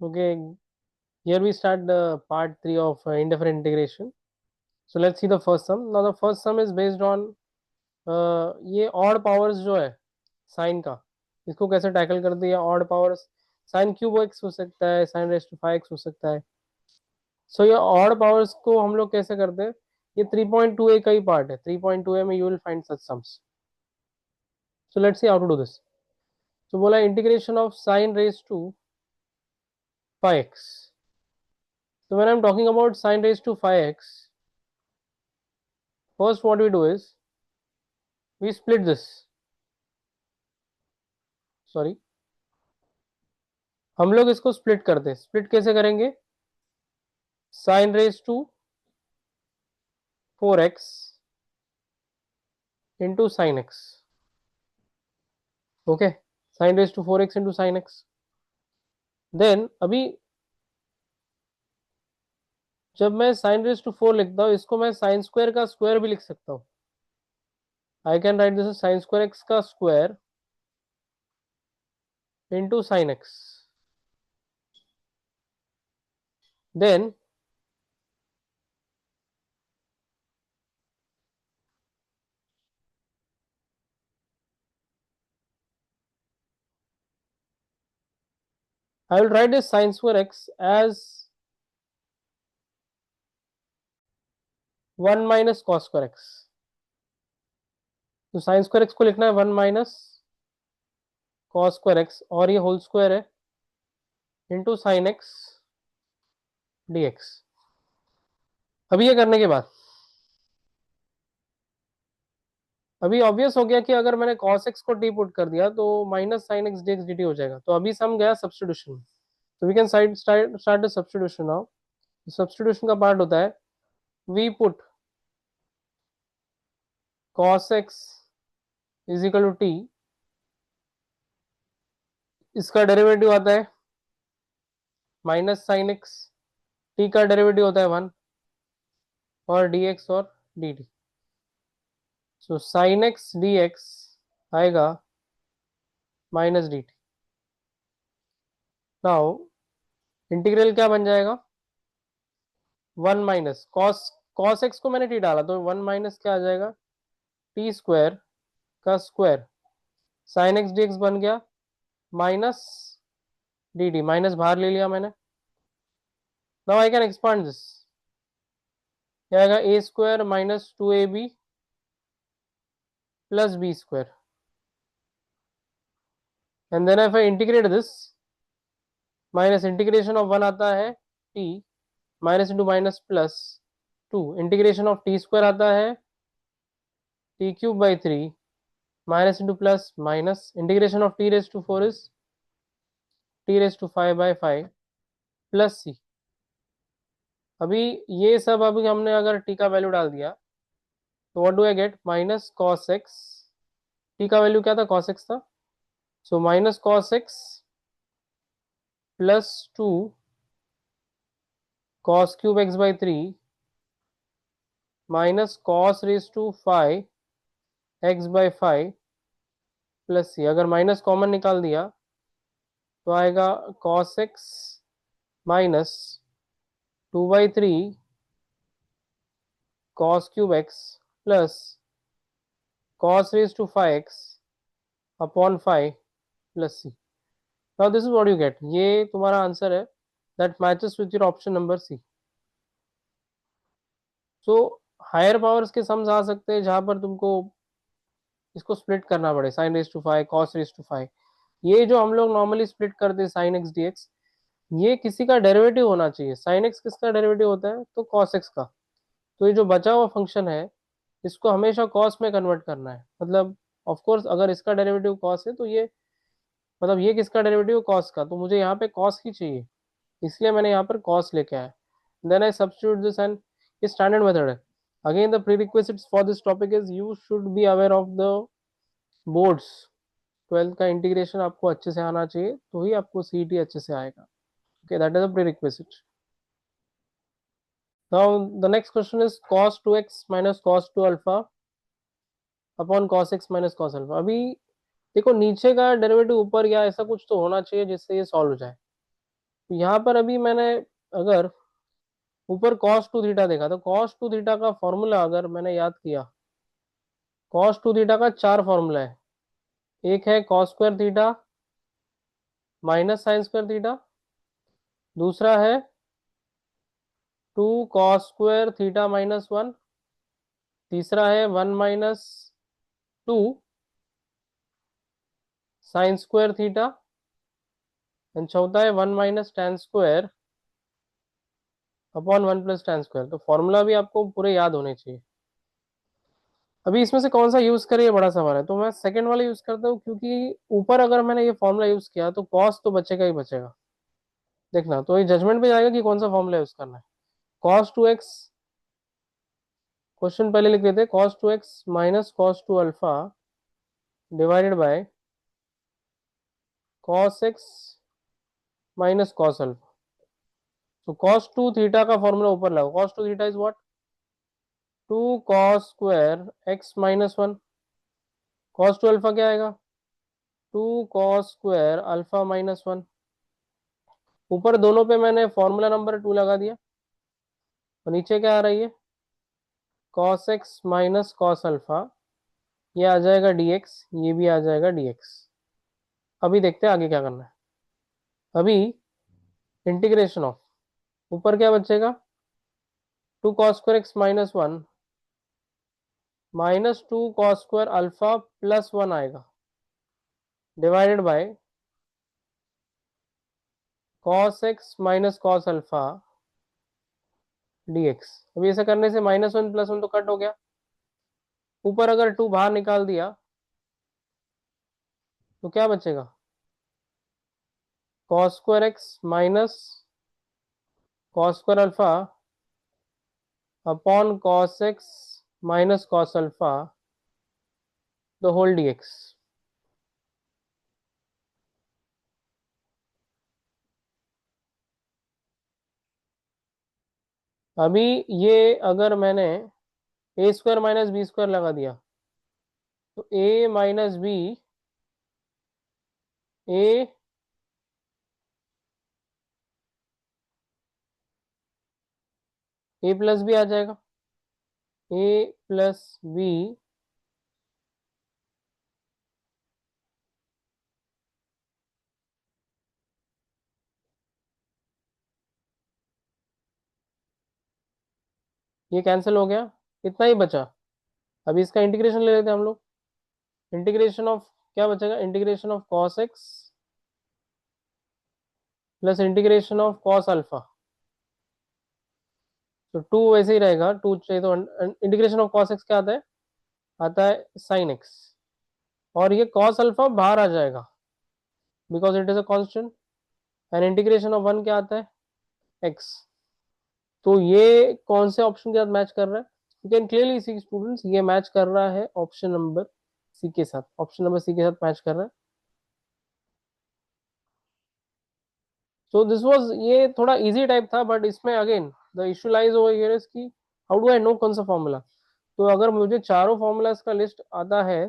Okay, here we start the part 3 of indefinite integration. So let's see the first sum. Now the first sum is based on ये odd powers जो है sign का, इसको कैसे tackle कर दिया. Odd powers sine cube x हो सकता है, साइन रेस टू 5x हो सकता है. सो ये ऑड पावर्स को हम लोग कैसे करते हैं. ये 3.2a का ही पार्ट है. 3.2a में you will find such sums. So let's see how to do this. तो बोला integration of sine raise to 5x. So when I'm talking about sine raised to 5x, first what we do is we split this. Sorry, हम लोग इसको split करते हैं. Split कैसे करेंगे. Sine raise to 4x into sine x. Okay, sine raise to 4x into sine x. Then अभी जब मैं साइन रेज टू 4 लिखता हूँ, इसको मैं साइन स्क्वायर का स्क्वायर भी लिख सकता हूँ. I can write this sine square x का square into sine x. Then I will write this sin square x as 1 minus cos square x. तो साइन स्क्वायर एक्स को लिखना है 1 माइनस कॉस स्क्वायर एक्स, और ये whole square है into sine x d x. अभी ये करने के बाद अभी ऑब्वियस हो गया कि अगर मैंने कॉस एक्स को टी पुट कर दिया तो minus sine x d x d t हो जाएगा. तो अभी सम गया सब्सटीट्यूशन. तो we can start substitution now. Substitution का पार्ट होता है we put cos x is equal to t. इसका डेरिवेटिव आता है माइनस साइन एक्स. टी का डेरिवेटिव होता है 1 और डी एक्स और d t. So sine x d x आएगा minus D T. Now integral क्या बन जाएगा. 1 माइनस कॉस कॉस एक्स को मैंने टी डाला तो 1 माइनस क्या आ जाएगा टी स्क्वायर का square. Sign x d x बन गया माइनस डी टी. माइनस बाहर ले लिया मैंने. Now I can expand this. क्या आएगा a square minus 2ab plus b square. And then if I integrate this, minus integration of 1 आता है t, minus into minus plus 2. Integration of t square आता है t cube by 3 minus into plus minus. Integration of t raise to 4 is t raise to 5 by 5 plus c. अभी ये सब अभी हमने अगर टी का वैल्यू डाल दिया तो what do I get minus cos x. T का वैल्यू क्या था, कॉस एक्स था. So minus cos x plus 2 cos cube x by 3 minus cos raise to 5 x by 5 plus c. अगर माइनस कॉमन निकाल दिया तो आएगा cos x minus 2/3 cos cube x plus cos raise to 5x upon 5 plus c. Now this is what you get. ये तुम्हारा answer है that matches with your option number C. So higher powers के sums आ सकते हैं जहां पर तुमको इसको स्प्लिट करना पड़े. Sine raise to 5, cos raise to 5. ये जो हम लोग नॉर्मली स्प्लिट करते हैं साइन एक्स डी एक्स, ये किसी का डेरिवेटिव होना चाहिए. साइन एक्स किसका डेरिवेटिव होता है, तो कॉस एक्स का. तो ये जो बचा हुआ फंक्शन है इसको हमेशा कॉस में कन्वर्ट करना है. मतलब ऑफ कोर्स अगर इसका डेरिवेटिव कॉस है तो ये, मतलब ये किसका डेरिवेटिव कॉस का, तो मुझे यहाँ पे कॉस ही चाहिए, इसलिए मैंने यहाँ पर कॉस लेके आया. Then I substitute this and ये स्टैंडर्ड मेथड है. Again the prerequisites for this topic is you should be aware of the boards. 12th का इंटीग्रेशन आपको अच्छे से आना चाहिए तो ही आपको सीईटी अच्छे से आएगा. Okay, that is a prerequisite. Now the next question is cos 2x minus cos 2 alpha upon cos x minus cos alpha. अभी देखो नीचे का डेरिवेटिव ऊपर गया, ऐसा कुछ तो होना चाहिए जिससे ये सॉल्व हो जाए. तो यहाँ पर अभी मैंने अगर ऊपर cos टू थीटा देखा तो cos टू थीटा का फॉर्मूला अगर मैंने याद किया, cos टू थीटा का चार फॉर्मूला है। एक है cos square theta minus sine square theta, दूसरा है 2 cos स्क्वायर थीटा -1, तीसरा है 1 - 2 साइन स्क्वायर थीटा, एंड चौथा है 1 - tan square upon 1 + tan square. तो फॉर्मूला भी आपको पूरे याद होने चाहिए। अभी इसमें से कौन सा यूज करें ये बड़ा सवाल है, तो मैं सेकंड वाला यूज करता हूँ, क्योंकि ऊपर अगर मैंने ये फॉर्मूला यूज किया तो कॉस तो बचेगा ही बचेगा। देखना तो ये जजमेंट पे जाएगा कि कौन सा फॉर्मूला यूज करना है। cos 2x, क्वेश्चन पहले लिख लेते हैं, cos 2x minus cos 2 alpha divided by cos x minus cos alpha. तो cos 2 थीटा का फॉर्मूला ऊपर लगाओ। cos 2 theta is what, 2 cos square x -1। cos 2 alpha क्या आएगा, 2 cos स्क्वायर अल्फा -1। ऊपर दोनों पे मैंने फॉर्मूला नंबर 2 लगा दिया, और नीचे क्या आ रही है, cos x minus cos alpha, ये आ जाएगा dx, ये भी आ जाएगा dx। अभी देखते हैं आगे क्या करना है। अभी इंटीग्रेशन ऑफ, ऊपर क्या बचेगा, 2 cos square x -1 -2 cos square alpha +1 आएगा divided by cos x minus cos alpha dx। अभी ऐसा करने से -1 + 1 तो कट हो गया, ऊपर अगर 2 बाहर निकाल दिया तो क्या बचेगा, cos square x minus cos square alpha upon cos x minus cos alpha the whole dx। अभी ये अगर मैंने a square minus b square लगा दिया तो a minus b, a a plus b आ जाएगा, ए प्लस बी ये कैंसिल हो गया, इतना ही बचा। अभी इसका इंटीग्रेशन ले लेते हैं हम लोग। इंटीग्रेशन ऑफ क्या बचेगा, integration of cos x plus integration of cos alpha. तो 2 वैसे ही रहेगा, 2 चाहिए तो इंटीग्रेशन ऑफ कॉस एक्स क्या आता है, आता है साइन एक्स, और ये कॉस अल्फा बाहर आ जाएगा because it is a constant, and integration of 1 क्या आता है, एक्स। तो ये कौन से ऑप्शन के साथ मैच कर रहा है, you can clearly see students, ये मैच कर रहा है ऑप्शन नंबर सी के साथ, ऑप्शन नंबर सी के साथ मैच कर रहा है। सो दिस वाज, ये थोड़ा इजी टाइप था, बट इसमें again the issue lies over here is की हाउ डू आई नो कौन सा फॉर्मूला। तो अगर मुझे चारों फॉर्मूलाज का लिस्ट आता है,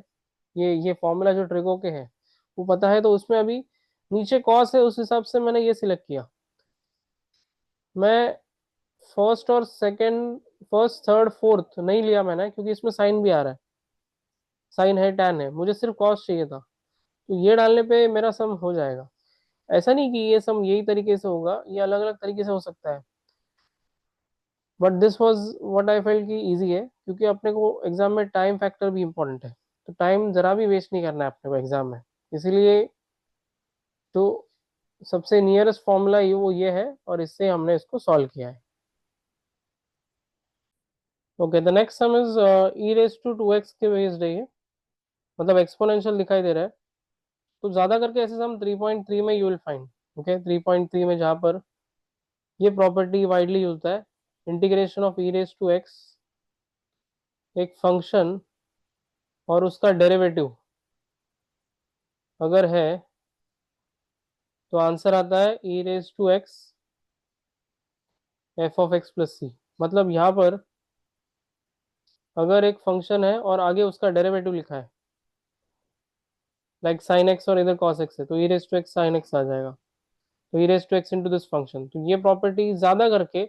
ये फॉर्मूला जो ट्रिगो के हैं वो पता है, तो उसमें अभी नीचे कॉस है उस हिसाब से मैंने ये सिलेक्ट किया। मैं फर्स्ट और सेकंड, फर्स्ट थर्ड फोर्थ नहीं लिया मैंने, क्योंकि इसमें साइन भी आ रहा है, साइन है टैन है, मुझे सिर्फ कॉस चाहिए था। तो ये डालने पे मेरा सम हो जाएगा। ऐसा नहीं कि ये सम यही तरीके से होगा, ये अलग अलग तरीके से हो सकता है, but this was what I felt कि इजी है, क्योंकि अपने को एग्जाम में टाइम फैक्टर भी इंपॉर्टेंट है। तो टाइम जरा भी वेस्ट नहीं करना है अपने को एग्जाम में, इसीलिए तो सबसे नियरेस्ट फॉर्मूला ये वो ये है, और इससे हमने इसको सॉल्व किया है। Okay, the next sum is e⁻² के बेस्ड है ये, मतलब एक्सपोनेंशियल दिखाई दे रहा है। तो ज्यादा करके ऐसे सम 3.3 में यू विल फाइंड। ओके, 3.3 में जहाँ पर ये प्रॉपर्टी वाइडली यूज है, इंटीग्रेशन ऑफ e⁻x, एक फंक्शन और उसका डेरिवेटिव अगर है तो आंसर आता है e⁻x f(x + c)। मतलब यहाँ पर अगर एक फंक्शन है और आगे उसका डेरिवेटिव लिखा है, लाइक साइन एक्स और इधर कॉस एक्स है, तो e⁻x sin x आ जाएगा। तो e raise to x into this function, तो ये प्रॉपर्टी ज्यादा करके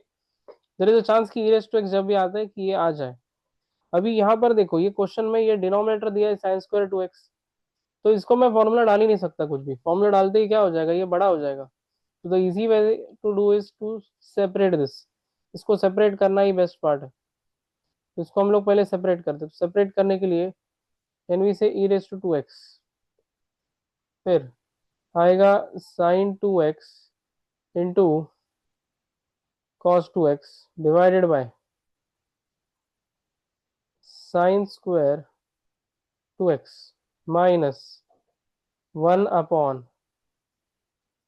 देयर इज अ चांस कि ई रेस टू एक्स जब भी आता है कि ये आ जाए। अभी यहाँ पर देखो ये क्वेश्चन में ये डिनोमिनेटर दिया है साइन स्क्वायर टू एक्स, तो इसको मैं फॉर्मूला डाल ही नहीं सकता कुछ भी, फॉर्मूला डालते ही क्या हो जाएगा, ये बड़ा हो जाएगा। तो the easy way to do is to separate this, इसको सेपरेट करना ही बेस्ट पार्ट है। तो इसको हम लोग पहले सेपरेट करते हैं, सेपरेट करने के लिए can we say e raise to two x, फिर आएगा sine two x into cos two x divided by sine square two x minus 1 upon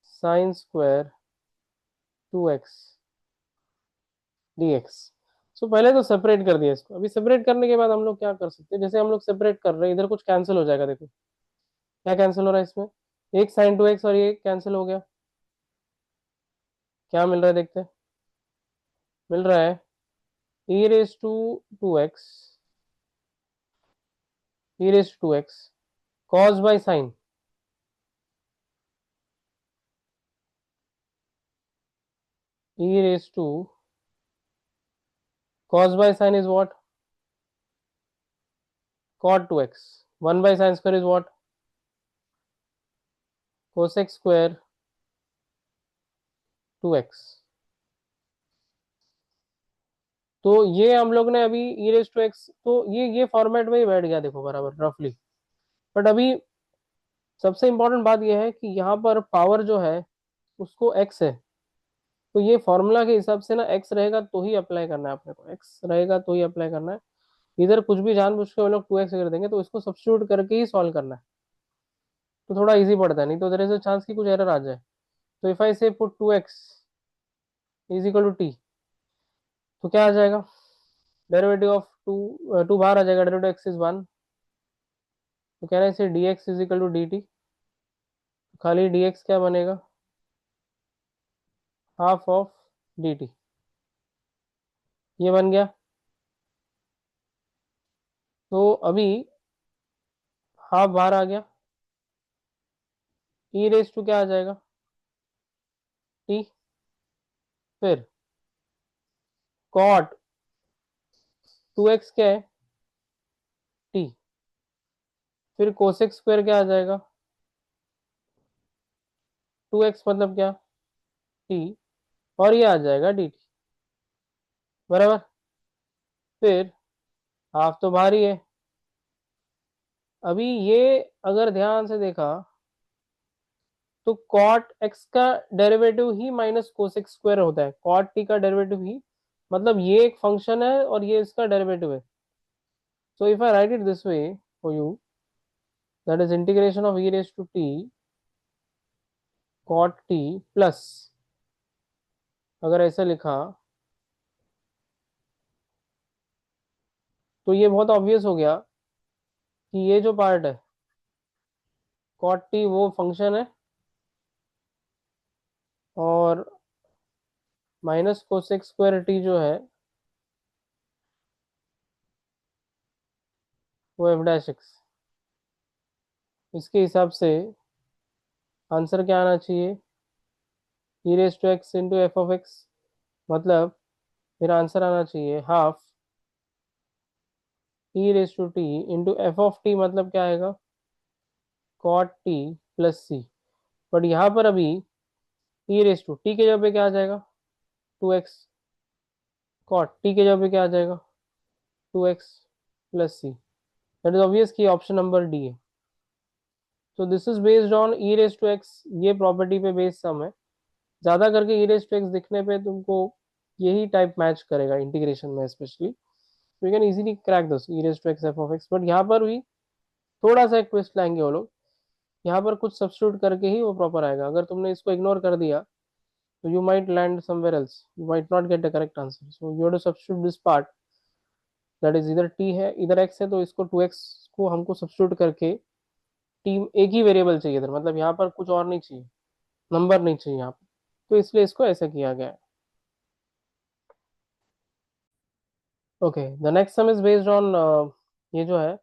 sine square two x dx। So पहले तो separate कर दिया इसको, अभी सेपरेट करने के बाद हम लोग क्या कर सकते हैं, जैसे हम लोग सेपरेट कर रहे हैं इधर कुछ कैंसिल हो जाएगा, देखो क्या कैंसिल हो रहा है इसमें, एक साइन टू एक्स और ये कैंसिल हो गया, क्या मिल रहा है देखते हैं, मिल रहा है e raise to two x, e raise to x cos by sine, e raise to cos by sine is what, cot two x, 1 by sine square is what, cosec square two x. तो ये हम लोग ने अभी ई raise to x, तो ये format में ही बैठ गया देखो बराबर रफली। बट अभी सबसे इंपॉर्टेंट बात यह है कि यहाँ पर पावर जो है उसको एक्स है, तो ये फॉर्मूला के हिसाब से ना एक्स रहेगा तो ही अप्लाई करना है अपने को, एक्स रहेगा तो ही अप्लाई करना है। इधर कुछ भी जानबूझ के वो लोग 2x कर देंगे, तो इसको सब्स्टिट्यूट करके ही सॉल्व करना है, तो थोड़ा इजी पड़ता है, नहीं तो देयर इज अ चांस कि कुछ एरर आ जाए। तो if I say put 2x is equal to t, तो क्या आ जाएगा, डेरिवेटिव ऑफ टू, टू बाहर आ जाएगा, डेरिवेटिव एक्स इज 1, तो कह रहे हैं इसे dx is equal to dt, खाली dx क्या बनेगा, हाफ ऑफ dt, ये बन गया। तो अभी हाफ बाहर आ गया, ई रेस टू क्या आ जाएगा टी, फिर कॉट 2x क्या है टी, फिर कोसेक स्क्वायर क्या आ जाएगा 2x मतलब क्या टी, और ये आ जाएगा dt बराबर। फिर हाफ तो बाहर ही है, अभी ये अगर ध्यान से देखा तो कॉट एक्स का डेरिवेटिव ही माइनस कोसेक स्क्वायर होता है, कॉट टी का डेरिवेटिव ही, मतलब ये एक फंक्शन है और ये इसका डेरिवेटिव है। So if I write it this way for you, that is integration of e raise to t cot t plus, अगर ऐसा लिखा तो ये बहुत ऑब्वियस हो गया कि ये जो पार्ट है कॉट टी वो फंक्शन है, और माइनस कोसेक स्क्वायर टी जो है वो एफ डैश एक्स। इसके हिसाब से आंसर क्या आना चाहिए, e raise to x into f of x, मतलब मेरा आंसर आना चाहिए half e raise to t into f of t, मतलब क्या आएगा cot t plus c. But यहाँ पर अभी ई रेस टू टी के जगह पे क्या आ जाएगा 2x, कॉट टी के जगह पे क्या आ जाएगा 2x plus C, that is obvious कि ऑप्शन नंबर डी है। तो this is based on e raise to x, ये प्रॉपर्टी पे बेस्ड सम है, ज्यादा करके ई रेस टू एक्स दिखने पे तुमको यही टाइप मैच करेगा इंटीग्रेशन में specially, you can easily crack this e raise to x f of x. But यहाँ पर भी थोड़ा सा एक ट्विस्ट लाएंगे वो लोग, यहाँ पर कुछ सब्स्टिट्यूट करके ही वो प्रॉपर आएगा, अगर तुमने इसको इग्नोर कर दिया तो you might land somewhere else, you might not get the correct answer, so you have to substitute this part, that is इधर t है इधर x है, तो इसको 2x को हमको सब्स्टिट्यूट करके t एक ही वेरिएबल चाहिए इधर, मतलब यहाँ पर कुछ और नहीं चाहिए, नंबर नहीं चाहिए यहाँ पर, तो इसलिए इसको ऐसा किया गया है। Okay, the next sum is based on, ये जो है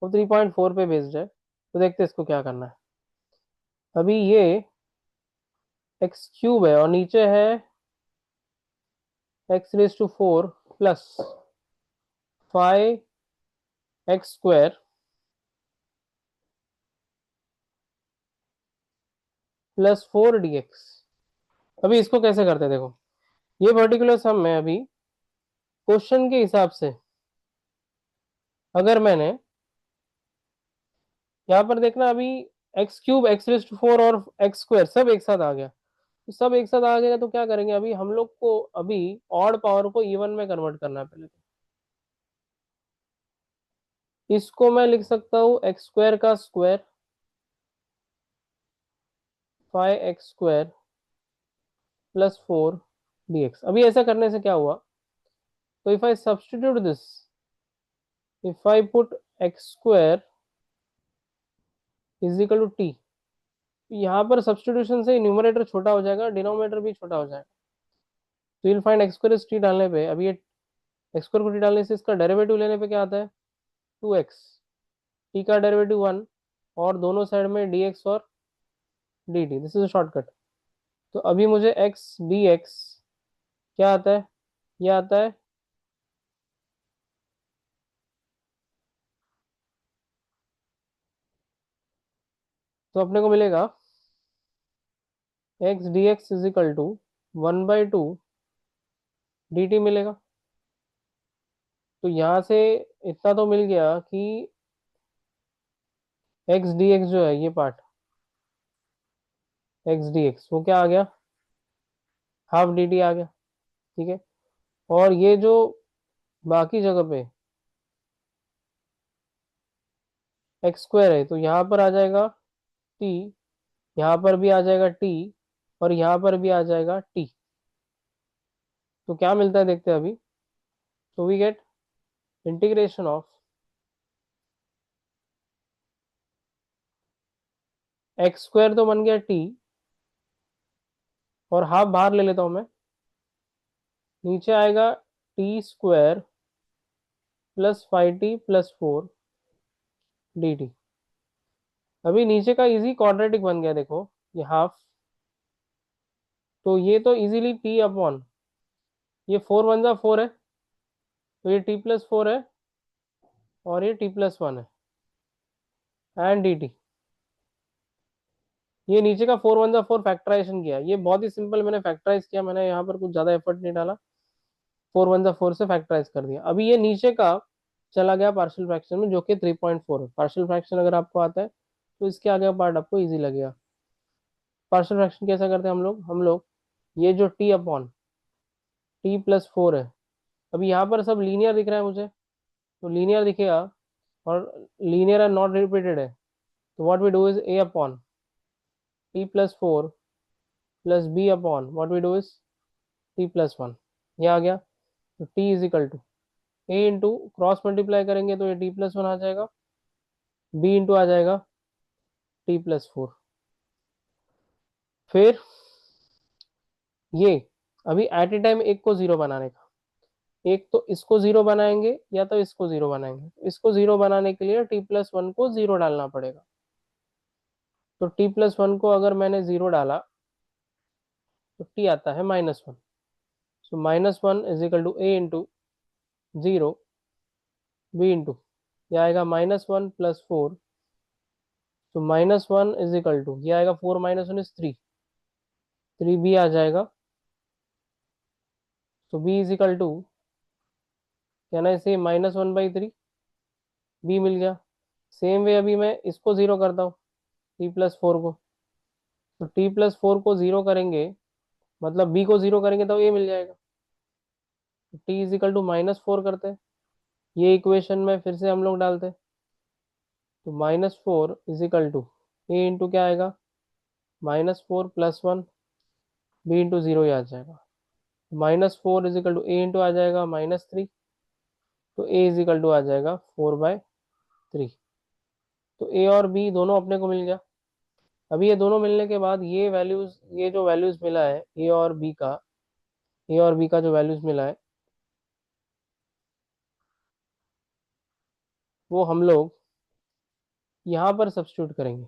वो 3.4 पे बेस्ड है, तो देखते हैं इसको क्या करना है। अभी ये एक्स क्यूब है और नीचे है x raise to 4 plus 5x² plus 4 dx। अभी इसको कैसे करते हैं देखो, ये पर्टिकुलर सम में अभी क्वेश्चन के हिसाब से अगर मैंने यहाँ पर देखना अभी x cube x raise to 4 और एक्स स्क्वायर सब एक साथ आ गया, तो सब एक साथ आ गया तो क्या करेंगे, अभी हम लोग को अभी ऑड पावर को इवन में कन्वर्ट करना है पहले। इसको मैं लिख सकता हूँ एक्स स्क्वायर का स्क्वायर 5x² प्लस 4 dx। अभी ऐसा करने से क्या हुआ, तो if I substitute this, if I put x square is equal to t, यहाँ पर सब्सटीट्यूशन से न्यूमरेटर छोटा हो जाएगा, डिनोमिनेटर भी छोटा हो जाएगा, तो will find x square is T डालने पे, अभी ये एक्स स्क्वायर को टी डालने से इसका डेरिवेटिव लेने पे क्या आता है 2x, टी का डेरिवेटिव 1 और दोनों साइड में dx और dt, this is a shortcut. तो अभी मुझे x dx क्या आता है, ये आता है तो अपने को मिलेगा x dx is equal to 1/2 dt मिलेगा। तो यहाँ से इतना तो मिल गया कि x dx जो है ये पार्ट, x dx वो क्या आ गया, हाफ dt आ गया, ठीक है। और ये जो बाकी जगह पे एक्स स्क्वायर है तो यहाँ पर आ जाएगा t, यहाँ पर भी आ जाएगा t और यहाँ पर भी आ जाएगा t। तो क्या मिलता है देखते हैं अभी, तो we get integration of x square तो बन गया t और हाफ बाहर ले लेता हूं मैं, नीचे आएगा t² plus 5t plus 4 dt। अभी नीचे का इजी क्वाड्रेटिक बन गया देखो, ये हाफ, तो ये तो इजीली t अपॉन ये 4 1 जा 4 है, तो ये t+4 है और ये t+1 है एंड dt। ये नीचे का 4 1 जा 4 फैक्टराइजेशन किया, ये बहुत ही सिंपल मैंने फैक्टराइज किया, मैंने यहाँ पर कुछ ज्यादा एफर्ट नहीं डाला, 4 1 जा 4 से फैक्टराइज कर दिया। अभी ये नीचे का चला गया पार्शियल फ्रैक्शन में जो कि 3.4 है। पार्शियल फ्रैक्शन अगर आपको आता है तो इसके आगे का पार्ट आपको इजी लगेगा। पार्शियल फ्रैक्शन कैसा करते हैं हम लोग ये जो t अपॉन t+4 है, अभी यहाँ पर सब लीनियर दिख रहा है मुझे, तो लीनियर दिखेगा और लीनियर एंड नॉट रिपीटेड है, तो what we do is a upon t+4 plus b upon what we do is t+1, ये आ गया। तो t is equal to a into cross multiply करेंगे तो ये t+1 आ जाएगा, b इंटू आ जाएगा t+4। फिर ये अभी एट ए टाइम एक को जीरो बनाने का, एक तो इसको जीरो बनाएंगे या तो इसको जीरो बनाएंगे, इसको जीरो बनाने के लिए t+1 को जीरो डालना पड़ेगा। तो t+1 को अगर मैंने जीरो डाला तो t आता है -1, so -1 is equal to a into zero b into, यह आएगा -1 प्लस 4, तो -1 इज इक्वल टू ये आएगा 4 -1 इज 3, 3b आ जाएगा। तो b इज इक्वल टू कहना इसे -1/3, b मिल गया। सेम वे अभी मैं इसको जीरो करता हूँ t+4 को, तो t+4 को जीरो करेंगे मतलब b को जीरो करेंगे तो a मिल जाएगा। तो t इज इक्वल टू -4 करते हैं, ये इक्वेशन में फिर से हम लोग डालते हैं, तो -4 is equal to a into क्या आएगा -4 प्लस 1 b इंटू जीरो ही आ जाएगा। -4 is equal to a into आ जाएगा -3, तो ए इज इक्वल टू आ जाएगा 4/3। तो ए और बी दोनों अपने को मिल गया। अभी ये दोनों मिलने के बाद ये वैल्यूज, ये जो वैल्यूज मिला है ए और बी का जो वैल्यूज मिला है वो हम लोग यहाँ पर सब्स्टिट्यूट करेंगे,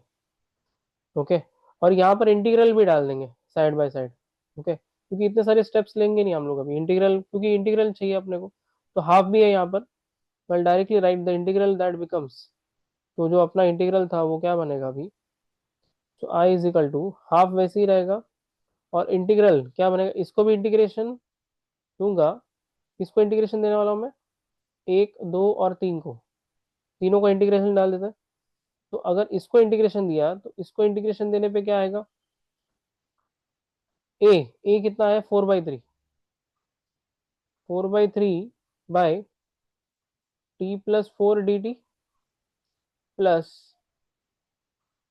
ओके। और यहाँ पर इंटीग्रल भी डाल देंगे, साइड बाय साइड। ओके, क्योंकि इतने सारे स्टेप्स लेंगे नहीं हम लोग अभी इंटीग्रल, क्योंकि इंटीग्रल चाहिए अपने को। तो हाफ भी है यहाँ पर, well directly right the integral that becomes, तो जो अपना इंटीग्रल था वो क्या बनेगा अभी, तो I is equal to half वैसे ही रहेगा, और इंटीग्रल क्या बनेगा, इसको भी इंटीग्रेशन दूंगा। किसको इंटीग्रेशन देने वाला हूँ मैं, एक दो और तीन को, तीनों का इंटीग्रेशन डाल देता है। तो अगर इसको इंटीग्रेशन दिया तो इसको इंटीग्रेशन देने पे क्या आएगा, ए, ए कितना है 4/3, 4/3 bye t+4 dt plus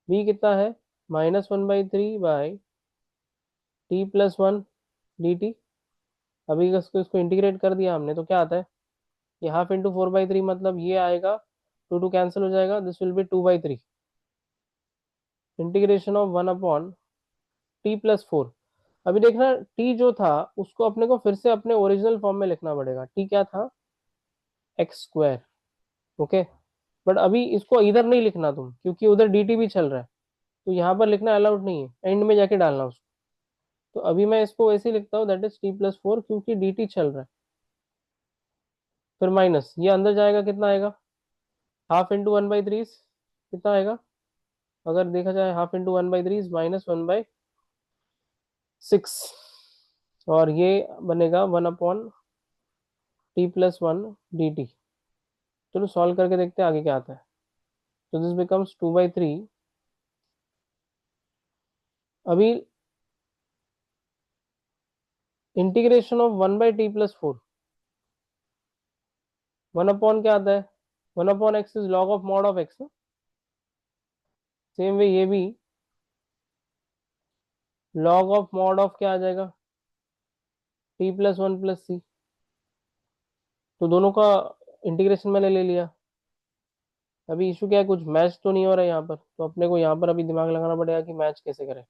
B कितना है -1/3 बाय t+1 dt। अभी इसको इंटीग्रेट कर दिया हमने तो क्या आता है, ये हाफ इंटू 4/3 मतलब ये आएगा, टू टू कैंसिल हो जाएगा, this will be 2/3 integration of 1/t+4। अभी देखना t जो था उसको अपने को फिर से अपने ओरिजिनल फॉर्म में लिखना पड़ेगा, t क्या था x²। ओके, बट अभी इसको इधर नहीं लिखना तुम, क्योंकि उधर dt भी चल रहा है, तो यहाँ पर लिखना अलाउड नहीं है, एंड में जाके डालना उसको। तो अभी मैं इसको वैसे ही लिखता हूँ, दैट इज t+4, क्योंकि dt चल रहा है। फिर माइनस ये अंदर जाएगा, कितना आएगा, हाफ इंटू 1/3 कितना आएगा, अगर देखा जाए हाफ इंटू 1/3 -1/6, और ये बनेगा 1/t+1 dt। चलो सॉल्व करके देखते हैं आगे क्या आता है। तो दिस बिकम्स 2/3। अभी इंटीग्रेशन ऑफ 1/t+4, 1 क्या आता है, 1/x is log of mod of x। Same way ये भी log ऑफ मॉड ऑफ क्या आ जाएगा, t+1 + c। तो दोनों का इंटीग्रेशन मैंने ले लिया। अभी इशू क्या है, कुछ मैच तो नहीं हो रहा है यहाँ पर, तो अपने को यहाँ पर अभी दिमाग लगाना पड़ेगा कि मैच कैसे करें।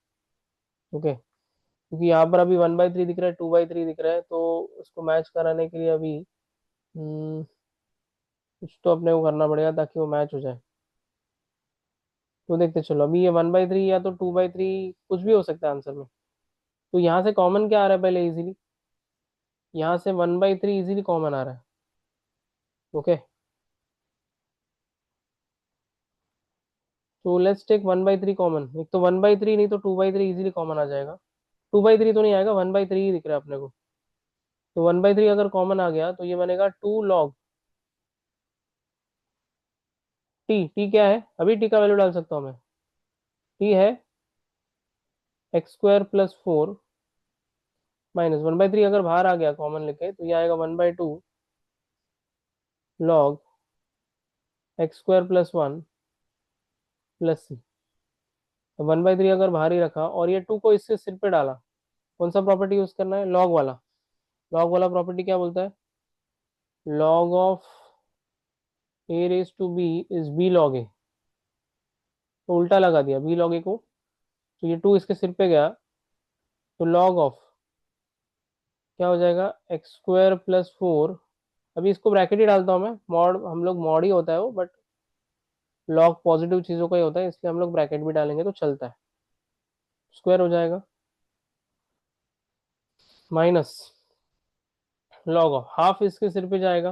ओके, क्योंकि यहाँ पर अभी 1/3 दिख रहा है, 2/3 दिख रहा है, तो उसको मैच कराने के लिए अभी कुछ तो अपने को करना पड़ेगा ताकि वो मैच हो जाए। तो देखते चलो, अभी ये 1/3 या तो 2/3 कुछ भी हो सकता है आंसर में। तो यहाँ से कॉमन क्या आ रहा है पहले इजीली, यहाँ से 1/3 इजीली कॉमन आ रहा है। ओके, तो लेट्स टेक 1/3 कॉमन, एक तो 1/3 नहीं तो 2/3 इजीली कॉमन आ जाएगा। 2/3 तो नहीं आएगा, 1/3 ही दिख रहा है अपने को। तो 1/3 अगर कॉमन आ गया तो ये बनेगा 2 log टी। टी क्या है, अभी टी का वैल्यू डाल सकता हूँ मैं, टी है x² + 4 माइनस 1/3, अगर बाहर आ गया कॉमन लेके तो ये आएगा 1/2 log x² + 1 + c। 1/3 अगर बाहर ही रखा और ये 2 को इससे सिर पे डाला, कौन सा प्रॉपर्टी यूज करना है, लॉग वाला। लॉग वाला प्रॉपर्टी क्या बोलता है, log of a⁻b is b log a। तो उल्टा लगा दिया b log a को, तो ये 2 इसके सिर पे गया, तो log ऑफ क्या हो जाएगा x² + 4। अभी इसको ब्रैकेट ही डालता हूँ मैं, मॉड हम लोग मॉड ही होता है वो, बट लॉग पॉजिटिव चीजों का ही होता है, इसलिए हम लोग ब्रैकेट भी डालेंगे तो चलता है। स्क्वायर हो जाएगा माइनस लॉग ऑफ हाफ इसके सिर पे जाएगा,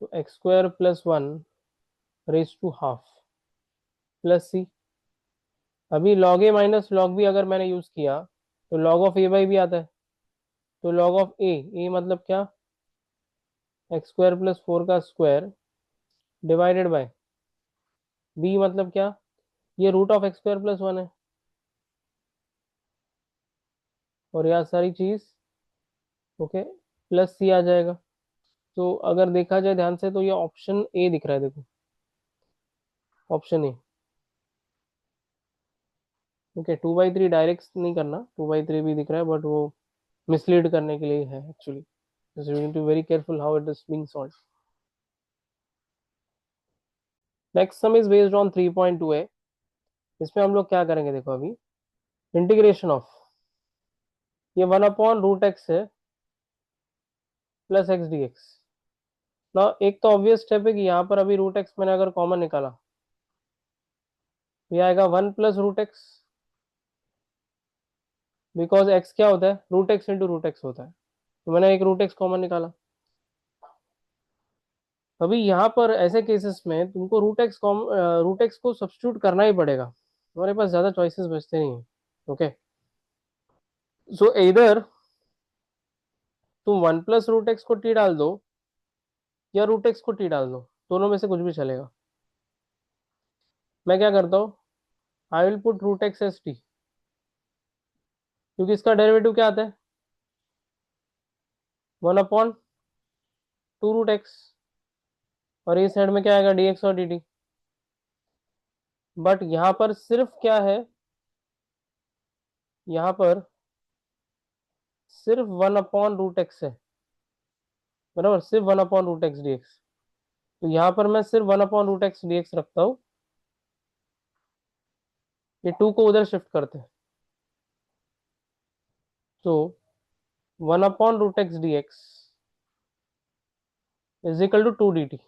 तो x² + 1 raise to half plus c. अभी log a minus log b अगर मैंने यूज किया तो लॉग ऑफ a/b आता है। तो लॉग ऑफ ए मतलब क्या, x² + 4 का स्क्वायर डिवाइडेड बाय बी मतलब क्या, ये रूट ऑफ x² + 1 है, और यह सारी चीज ओके प्लस सी आ जाएगा। तो अगर देखा जाए ध्यान से तो ये ऑप्शन ए दिख रहा है, देखो ऑप्शन ए। ओके, 2/3 डायरेक्ट नहीं करना, 2/3 भी दिख रहा है बट वो मिसलीड करने के लिए है actually, so you need to be very careful how it is being solved. Next sum is based on 3.2a। इसमें हम लोग क्या करेंगे, देखो अभी इंटीग्रेशन ऑफ ये 1/√x है प्लस x dx ना। एक तो ऑब्वियस स्टेप है कि यहाँ पर अभी √x मैंने अगर कॉमन निकाला, ये आएगा 1 + √x बिकॉज एक्स क्या होता है, root x into root x होता है, तो मैंने एक रूट एक्स कॉमन निकाला। अभी यहाँ पर ऐसे केसेस में तुमको रूट एक्स को सब्स्टिट्यूट करना ही पड़ेगा, तुम्हारे पास ज्यादा चॉइसेस बचते नहीं है। ओके, सो इधर तुम वन प्लस रूट एक्स को टी डाल दो या रूट एक्स को टी डाल दो, दोनों में से कुछ भी चलेगा। मैं क्या करता हूँ, I will put root x as t, क्योंकि इसका डेरिवेटिव क्या आता है, one upon two root x, और इस साइड में क्या आएगा, डी एक्स और डी टी। बट यहाँ पर सिर्फ क्या है, यहाँ पर सिर्फ वन अपॉन रूट एक्स है, बराबर, सिर्फ one upon root x d x. तो यहाँ पर मैं सिर्फ one upon root x d x रखता हूँ, ये टू को उधर शिफ्ट करते हैं। तो one upon root x d x is equal to two d t,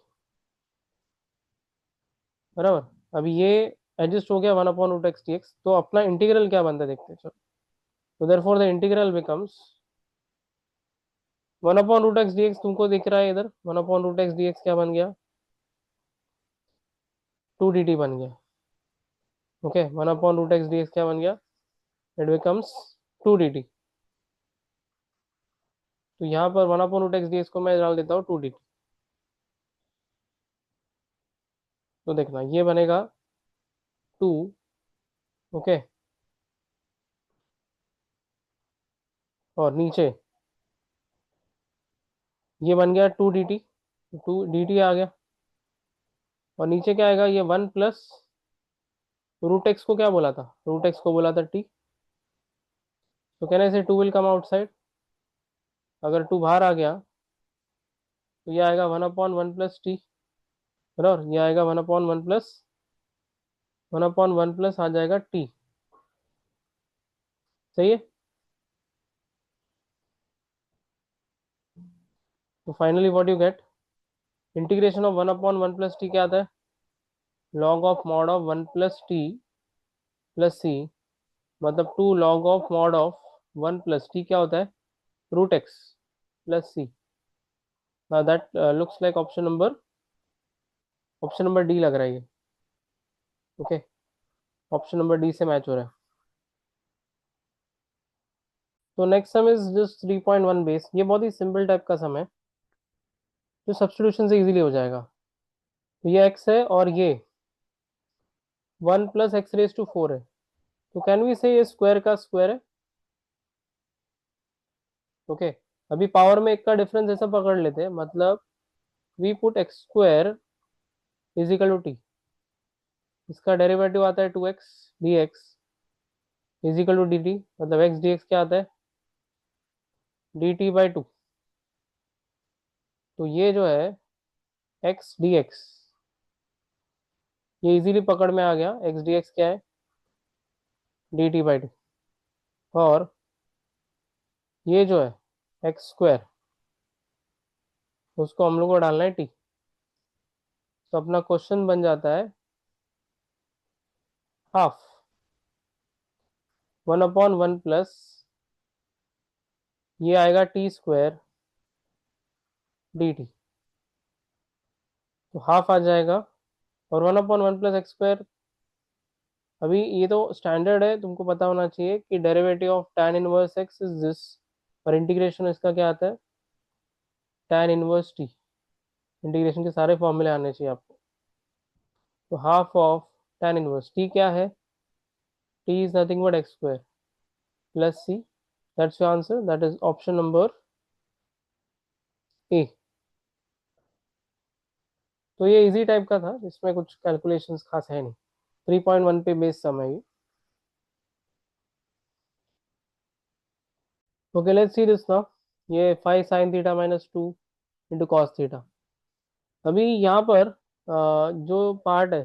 बराबर। अभी ये एडजस्ट हो गया one upon root x d x, तो अपना इंटीग्रल क्या बनता है देखते हैं, चलो। तो therefore the integral becomes one upon root x d x, तुमको दिख रहा है इधर, one upon root x d x क्या बन गया, टू डी टी बन गया। Okay, one upon root x d x क्या बन गया, it becomes two d t. तो यहाँ पर one upon root x d x को मैं डाल देता हूँ टू डी टी। तो देखना ये बनेगा टू, ओके, और नीचे ये बन गया two d t, two d t आ गया, और नीचे क्या आएगा, ये वन प्लस रूट एक्स को क्या बोला था, रूट एक्स को बोला था टी। तो कहने से टू विल कम आउटसाइड, अगर टू बाहर आ गया तो ये आएगा one upon one plus t, बराबर, ये आएगा वन अपॉन वन प्लस आ जाएगा टी। सही है। तो finally what you get, integration of one upon one plus t क्या आता है, log of mod of one plus t plus c, मतलब two log of mod of one plus t क्या होता है, root x plus C. That looks like option number D लग रहा है ये। ओके, ऑप्शन नंबर डी से match हो रहा है। तो next sum is just 3.1 base, ये बहुत ही सिंपल टाइप का सम है, जो सब्स्टिट्यूशन से इजीली हो जाएगा। तो ये x है और ये one plus x raise to four है, तो कैन वी से ये स्क्वायर का स्क्वायर है। ओके, अभी पावर में एक का डिफरेंस ऐसा पकड़ लेते हैं, मतलब we put x square is equal to t, इसका डेरिवेटिव आता है two x d x is equal to d t, मतलब एक्स डी एक्स क्या आता है, डी टी बाई टू। तो ये जो है एक्स डी एक्स, ये इजीली पकड़ में आ गया, एक्स डी एक्स क्या है, डी टी बाई टू। और ये जो है एक्स स्क्वायर, उसको हम लोग को डालना है टी। तो अपना क्वेश्चन बन जाता है half one upon one plus, ये आएगा टी स्क्वायर डी टी, तो हाफ आ जाएगा, और one upon one plus x square. अभी ये तो स्टैंडर्ड है, तुमको पता होना चाहिए कि derivative of tan inverse x is this, और इंटीग्रेशन इसका क्या आता है, tan इनवर्स टी। इंटीग्रेशन के सारे फॉर्मूले आने चाहिए आपको। तो half of tan inverse t क्या है, t is nothing but x square plus C, that's your answer, that is option number A. तो ये इजी टाइप का था, इसमें कुछ कैलकुलेशंस खास है नहीं, 3.1 पे बेस सम है ये। Okay, let's see this now, ये 5 sin theta minus two into cos theta. अभी यहाँ पर जो पार्ट है,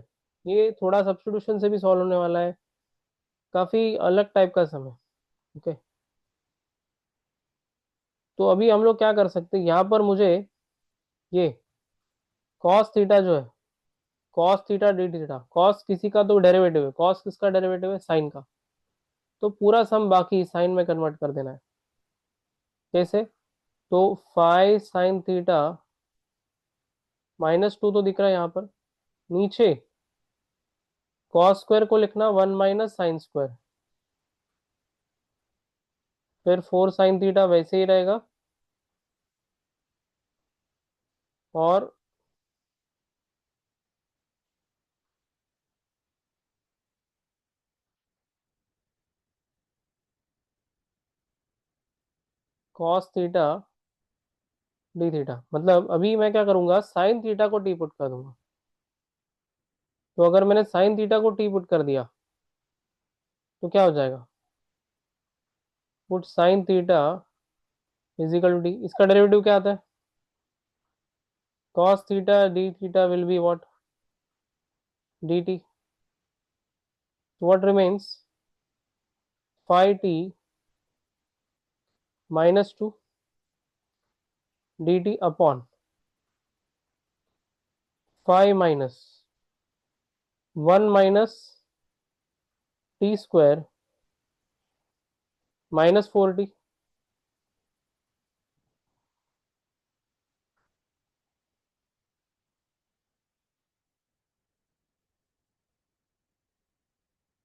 ये थोड़ा सब्स्टिट्यूशन से भी सॉल्व होने वाला है, काफी अलग टाइप का सम है। ओके, तो अभी हम लोग क्या कर सकते हैं, यहाँ पर मुझे ये कॉस थीटा जो है, cos theta d theta, cos किसी का तो डेरिवेटिव है, कॉस किसका डेरिवेटिव है, साइन का। तो पूरा सम बाकी साइन में कन्वर्ट कर देना है। कैसे? तो फाइव साइन थीटा -2 तो दिख रहा है यहाँ पर। नीचे कॉस स्क्वायर को लिखना 1 - साइन स्क्वायर, फिर 4 साइन थीटा वैसे ही रहेगा, और कॉस थीटा डी थीटा। मतलब अभी मैं क्या करूंगा, साइन थीटा को टी पुट कर दूंगा। तो अगर मैंने साइन थीटा को टी पुट कर दिया तो क्या हो जाएगा, put sine theta is equal to d. इसका डेरिवेटिव क्या आता है, cos theta d theta will be what, d t. What remains, five t -2 d t upon 5 - 1 - t square -4 t.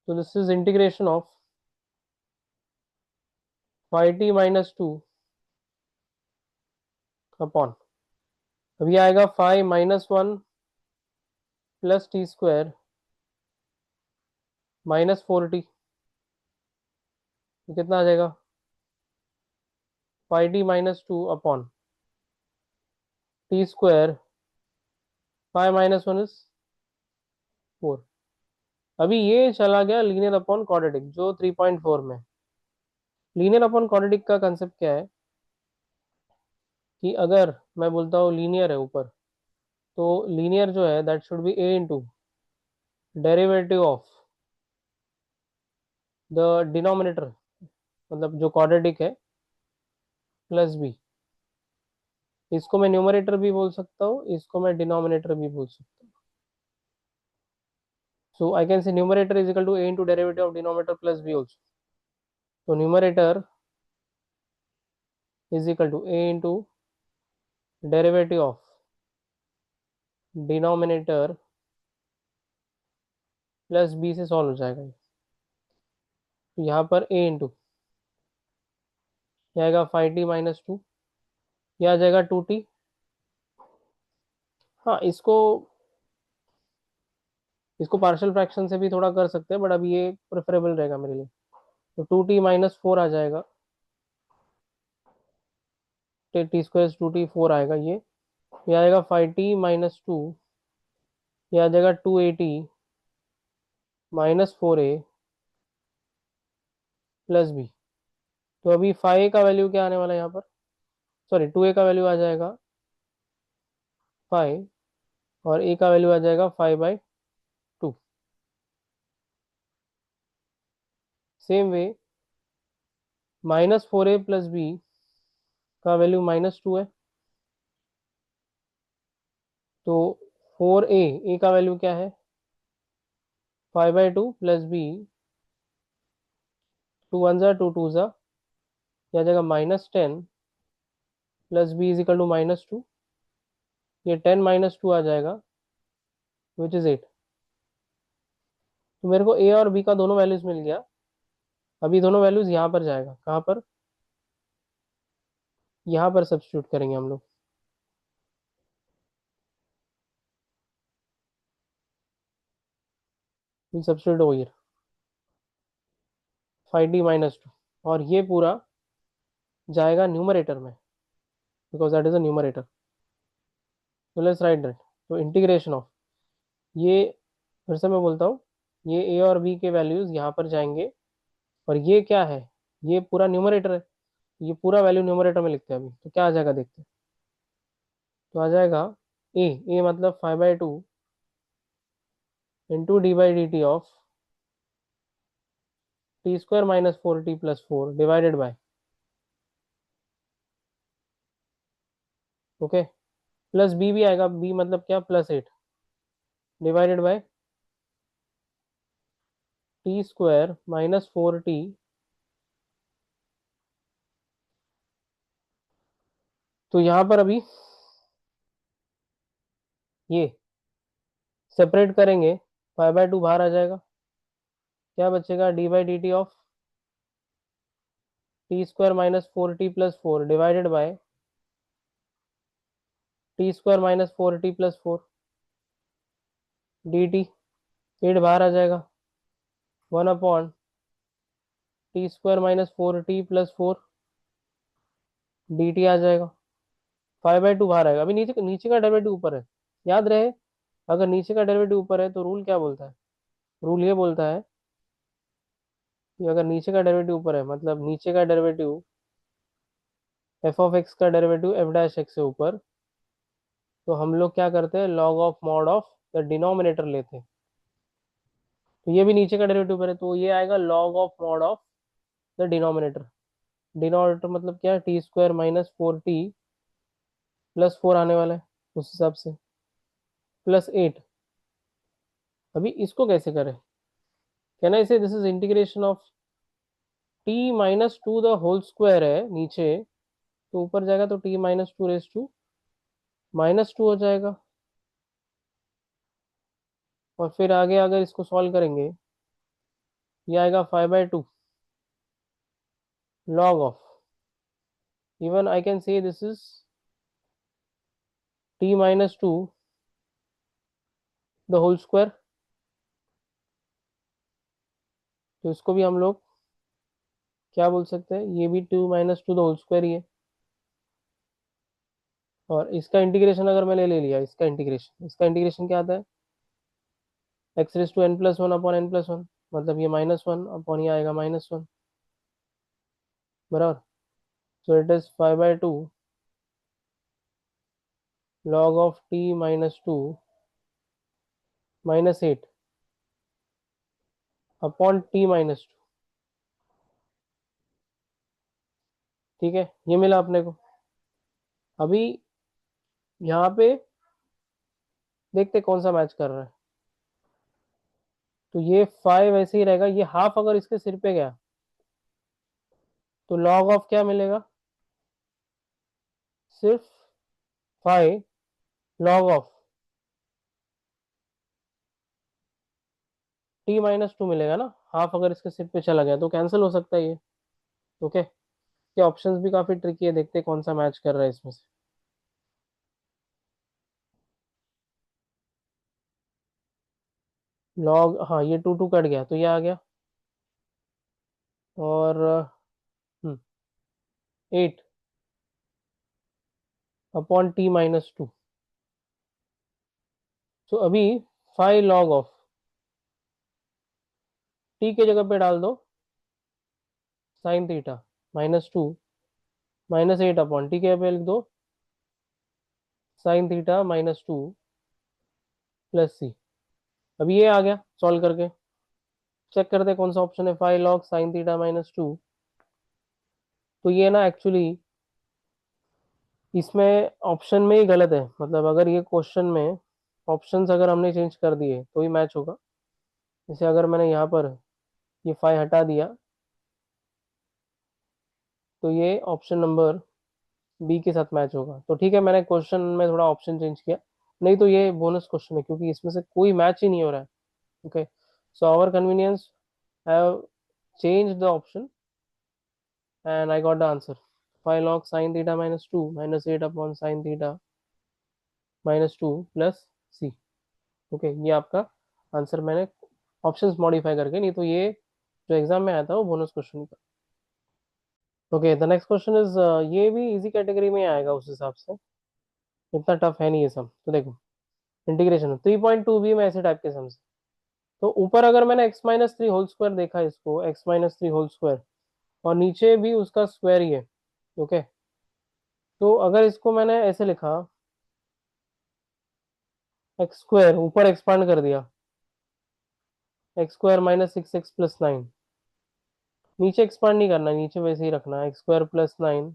तो this is integration of 5t -2 upon, अभी आएगा 5 - 1 plus T square -4 t. तो कितना आ जाएगा, 5t -2 upon T square, 5 - 1 is 4। अभी ये चला गया लीनियर अपॉन क्वाड्रेटिक जो 3.4 में। लीनियर अपॉन क्वाड्रेटिक का कंसेप्ट क्या है कि अगर मैं बोलता हूँ लीनियर है ऊपर, तो लीनियर जो है that should be A into derivative of the denominator, मतलब जो क्वाड्रेटिक है, प्लस बी। इसको मैं न्यूमरेटर भी बोल सकता हूँ, इसको मैं डिनोमिनेटर भी बोल सकता हूँ। So I can say numerator is equal to a into derivative of denominator plus b also. तो numerator is equal to a into derivative of denominator plus b से सॉल्व हो जाएगा ये। तो यहाँ पर ए इंटू आएगा 5t -2, यह आ जाएगा 2t। हाँ, इसको पार्शियल फ्रैक्शन से भी थोड़ा कर सकते हैं, बट अभी ये प्रेफरेबल रहेगा मेरे लिए। तो 2t -4 आ जाएगा, टी स्क्वायर 2t 4 आएगा ये आएगा 5t -2, ये आ जाएगा 280 -4a प्लस बी। तो अभी 5 का वैल्यू क्या आने वाला है यहाँ पर, सॉरी 2a का वैल्यू आ जाएगा 5, और a का वैल्यू आ जाएगा 5/2। Same way -4a plus b का वैल्यू -2 है, तो 4a का वैल्यू क्या है, 5/2 प्लस बी, 2 1 ज़ा 2 2 ज़ा, यह आ जाएगा -10 plus b is equal to -2। ये 10 -2 आ जाएगा विच इज 8। तो मेरे को ए और बी का दोनों वैल्यूज मिल गया। अभी दोनों वैल्यूज यहाँ पर जाएगा, कहाँ पर, यहाँ पर सब्स्टिट्यूट करेंगे हम लोग। सब्स्टिट्यूट हो गया 5t -2, और ये पूरा जाएगा न्यूमरेटर में, because that is a numerator. तो लेट्स राइट दैट। तो इंटीग्रेशन ऑफ, ये फिर से मैं बोलता हूँ, ये ए और बी के वैल्यूज यहाँ पर जाएंगे, और ये क्या है, ये पूरा न्यूमरेटर है, ये पूरा वैल्यू न्यूमरेटर में लिखते हैं अभी। तो क्या आ जाएगा देखते हैं। तो आ जाएगा ए, ए मतलब 5/2 into d of t square -4t + 4 divided by, okay, plus b भी आएगा, बी मतलब क्या, +8 divided by t square -4t तो यहाँ पर अभी ये सेपरेट करेंगे, 5/2 बाहर आ जाएगा, क्या बचेगा, d by d t of t square minus 4t+4 divided by t square minus 4t+4 d t. 8 बाहर आ जाएगा, 1/, t square minus 4t+4 d t आ जाएगा। 5/2 बाहर आएगा। अभी नीचे नीचे का डेरिवेटिव ऊपर है, याद रहे, अगर नीचे का डेरिवेटिव ऊपर है तो रूल क्या बोलता है, रूल ये बोलता है कि अगर नीचे का डेरिवेटिव ऊपर है, मतलब नीचे का डेरिवेटिव एफ ऑफ एक्स का डेरिवेटिव एफ डैश एक्स से ऊपर, तो हम लोग क्या करते हैं, log of mod of the denominator लेते हैं। तो ये भी नीचे का डेरिवेटिव ऊपर है, तो ये आएगा log of mod of the denominator. Denominator मतलब क्या है, टी स्क्वायर माइनस 4t+4 आने वाला है उस हिसाब से, +8। अभी इसको कैसे करें, कहना इसे this is integration of t-2 the whole square है नीचे, तो ऊपर जाएगा तो t-2 हो जाएगा। और फिर आगे अगर इसको सॉल्व करेंगे, ये आएगा 5/2 log of, even I can say this is t-2 the whole square. तो इसको भी हम लोग क्या बोल सकते हैं, ये भी 2 - 2 द होल स्क्वायर ही है। और इसका इंटीग्रेशन अगर मैंने ले लिया, इसका इंटीग्रेशन क्या आता है, x⁻n+1/n+1, मतलब ये -1 अपॉन ये आएगा -1, बराबर। So it is 5/2 log of t-2 -8 upon t-2। ठीक है, ये मिला अपने को। अभी यहाँ पे देखते कौन सा मैच कर रहा है। तो ये 5 ऐसे ही रहेगा, ये हाफ अगर इसके सिर पे गया तो लॉग ऑफ क्या मिलेगा, सिर्फ 5 लॉग ऑफ t-2 मिलेगा ना, हाफ अगर इसके सिर पे चला गया तो कैंसिल हो सकता है ये। ओके, ये ऑप्शंस भी काफी ट्रिकी है, देखते कौन सा मैच कर रहा है इसमें से। लॉग, हाँ ये 2 कट गया तो ये आ गया, और 8 अपॉन t-2। तो अभी 5 लॉग ऑफ टी के जगह पे डाल दो sin थीटा -2 -8 अपॉन टी के जगह पे लिख दो sin θ -2 +c। अब ये आ गया सॉल्व करके, चेक करते हैं कौन सा ऑप्शन है, 5 log sin θ-2। तो ये ना एक्चुअली इसमें ऑप्शन में ही गलत है, मतलब अगर ये क्वेश्चन में ऑप्शंस अगर हमने चेंज कर दिए तो ही मैच होगा। जैसे अगर मैंने यहाँ पर ये 5 हटा दिया तो ये ऑप्शन नंबर बी के साथ मैच होगा। तो ठीक है, मैंने क्वेश्चन में थोड़ा ऑप्शन चेंज किया, नहीं तो ये बोनस क्वेश्चन है क्योंकि इसमें से कोई मैच ही नहीं हो रहा है। Okay, so our convenience have changed the option and I got the answer, 5 log sin θ-2 -8 upon sin θ-2 +c। Okay, ये आपका आंसर मैंने ऑप्शंस मॉडिफाई करके, नहीं तो ये जो एग्जाम में आया था वो बोनस क्वेश्चन था। Okay, the next question is, ये भी इजी कैटेगरी में आएगा उस हिसाब से, इतना टफ है नहीं ये सब। तो देखो, इंटीग्रेशन 3.2 भी में ऐसे टाइप के सम्स। तो ऊपर अगर मैंने x-3 होल स्क्वायर देखा, इसको x-3 होल स्क्वायर, और नीचे भी उसका स्क्वायर ही है। ओके, तो अगर इसको मैंने ऐसे लिखा, एक्स स्क्वायर ऊपर एक्सपांड कर दिया, x² -6x + 9, नीचे एक्सपांड नहीं करना, नीचे वैसे ही रखना x² +9।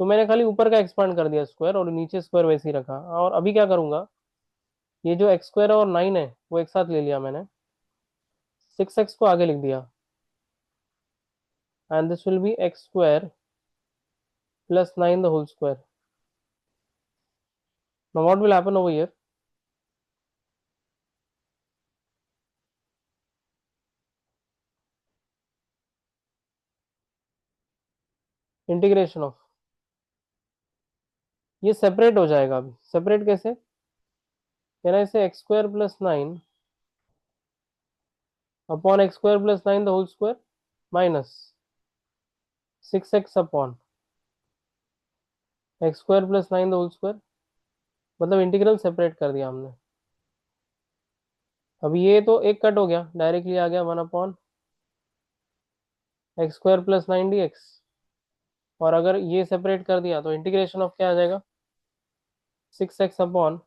तो मैंने खाली ऊपर का एक्सपांड कर दिया स्क्वायर, और नीचे स्क्वायर वैसे ही रखा। और अभी क्या करूंगा, ये जो x² और 9 है वो एक साथ ले लिया मैंने, 6x को आगे लिख दिया, and this will be x² plus 9 the whole square. Now what will happen over here? Integration of, ये सेपरेट हो जाएगा। अभी सेपरेट कैसे? कहना इसे x square plus 9 upon x square plus 9 the whole square minus 6x upon x square plus 9 the whole square. मतलब integral separate कर दिया हमने। अब ये तो एक कट हो गया, डायरेक्टली आ गया 1 upon x square plus 9 dx। और अगर ये सेपरेट कर दिया तो इंटीग्रेशन ऑफ क्या आ जाएगा? 6x upon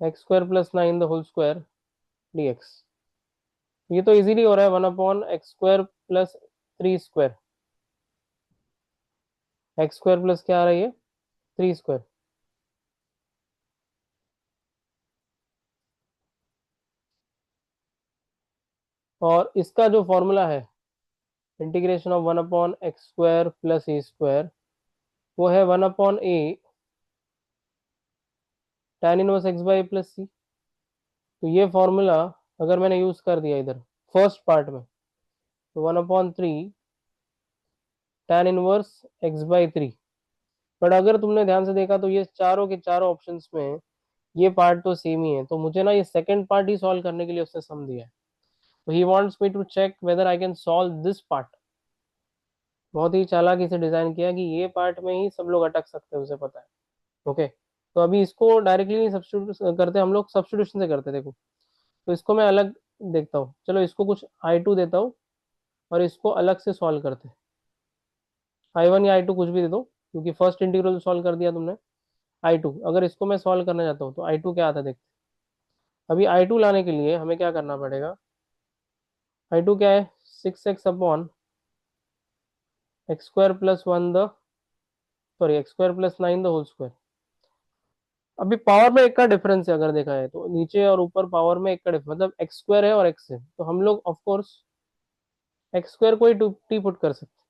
x square plus 9 the whole square dx। ये तो इजीली हो रहा है, 1 upon x square plus 3 square. X square plus क्या आ रहा है ये? 3 स्क्वायर। और इसका जो फॉर्मूला है integration of 1 upon x square plus a square, वो है 1 upon a tan inverse x by plus c. तो ये फॉर्मूला अगर मैंने यूज कर दिया इधर फर्स्ट पार्ट में, तो 1 upon 3 tan inverse x by 3। But अगर तुमने ध्यान से देखा तो ये चारों के चारों ऑप्शंस में ये पार्ट तो सेम ही है, तो मुझे ना ये सेकंड पार्ट ही सॉल्व करने के लिए उसने सम दिया है। तो he wants me to check whether I can solve this part. बहुत ही चालाकी से डिजाइन किया कि ये पार्ट में ही सब लोग अटक सकते हैं, उसे पता है। ओके, तो अभी इसको डायरेक्टली नहीं सब्स्टिट्यूट करते हम लोग, सब्स्टिट्यूशन से करते। देखो, तो इसको मैं अलग देखता हूँ। चलो इसको कुछ I2 देता हूँ और इसको अलग से सॉल्व करते हैं। I1 या I2 कुछ भी दे दो, क्योंकि फर्स्ट इंटीग्रल सॉल्व कर दिया तुमने। I2 अगर इसको मैं सॉल्व करना चाहता हूँ तो I2 क्या आता है देखते हैं। अभी I2 लाने के लिए हमें क्या करना पड़ेगा? I2 क्या है? 6x upon x square plus 1 the, sorry, x square plus 9 the whole square. अभी पावर में एक का डिफरेंस है, अगर देखा है तो नीचे और ऊपर पावर में एक का डिफरेंस, मतलब एक्स स्क्वायर है और एक्स है, तो हम लोग ऑफ कोर्स एक्स स्क्वायर को ही टी पुट कर सकते हैं।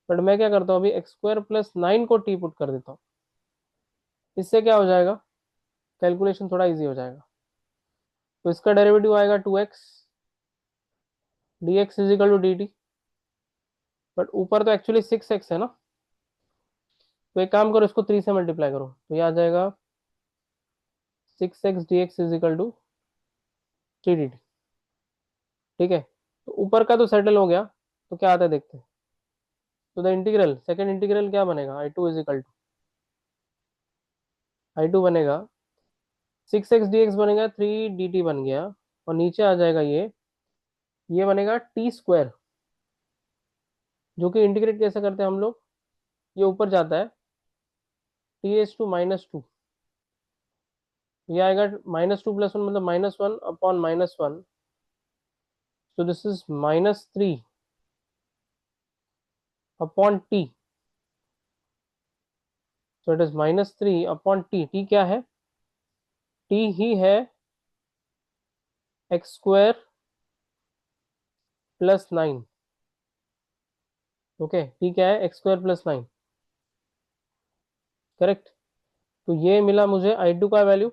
बट मैं क्या करता हूँ, अभी एक्स स्क्वायर प्लस 9 को टी पुट कर देता हूँ। इससे क्या हो जाएगा? कैलकुलेशन थोड़ा इजी हो जाएगा। तो इसका डेरिवेटिव आएगा 2x d x is equal to d t. But ऊपर तो एक्चुअली 6x है ना, तो एक काम करो, इसको 3 से मल्टीप्लाई करो, तो ये आ जाएगा 6x d x is equal to 3 dt। ठीक है, तो ऊपर का तो सेटल हो गया। तो क्या आता है देखते हैं। तो द इंटीग्रल, सेकंड इंटीग्रल क्या बनेगा? I2 is equal to, I2 बनेगा 6x डी एक्स बनेगा 3 dt बन गया। और नीचे आ जाएगा ये बनेगा टी स्क्वायर, जो कि इंटीग्रेट कैसे करते हैं हम लोग, ये ऊपर जाता है टी h2 - 2। ये आएगा -2 + 1 मतलब -1 upon -1। so this is -3 upon T. so it is -3 upon T. T क्या है? टी ही है x square plus 9। Okay, T क्या है? X square plus 9। करेक्ट। तो ये मिला मुझे I2 का वैल्यू।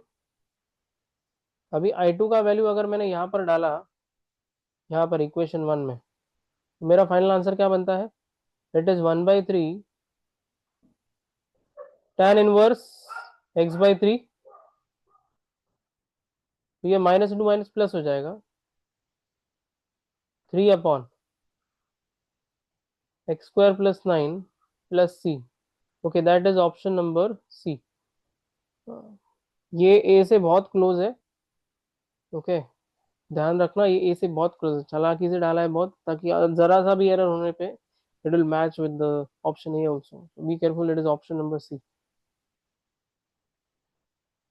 अभी I2 का वैल्यू अगर मैंने यहाँ पर डाला, यहाँ पर इक्वेशन 1 में, तो मेरा फाइनल आंसर क्या बनता है? It is 1/3 tan inverse x/3। तो ये माइनस इंटू माइनस प्लस हो जाएगा 3 upon x square plus 9 plus C. Okay, that is option number C. ये ए से बहुत क्लोज है। ओके, ध्यान रखना, ये ए से बहुत क्लोज है, चालाकी से डाला है बहुत, ताकि जरा सा भी एरर होने पे it will match with the option A also. Be careful, it is option number C.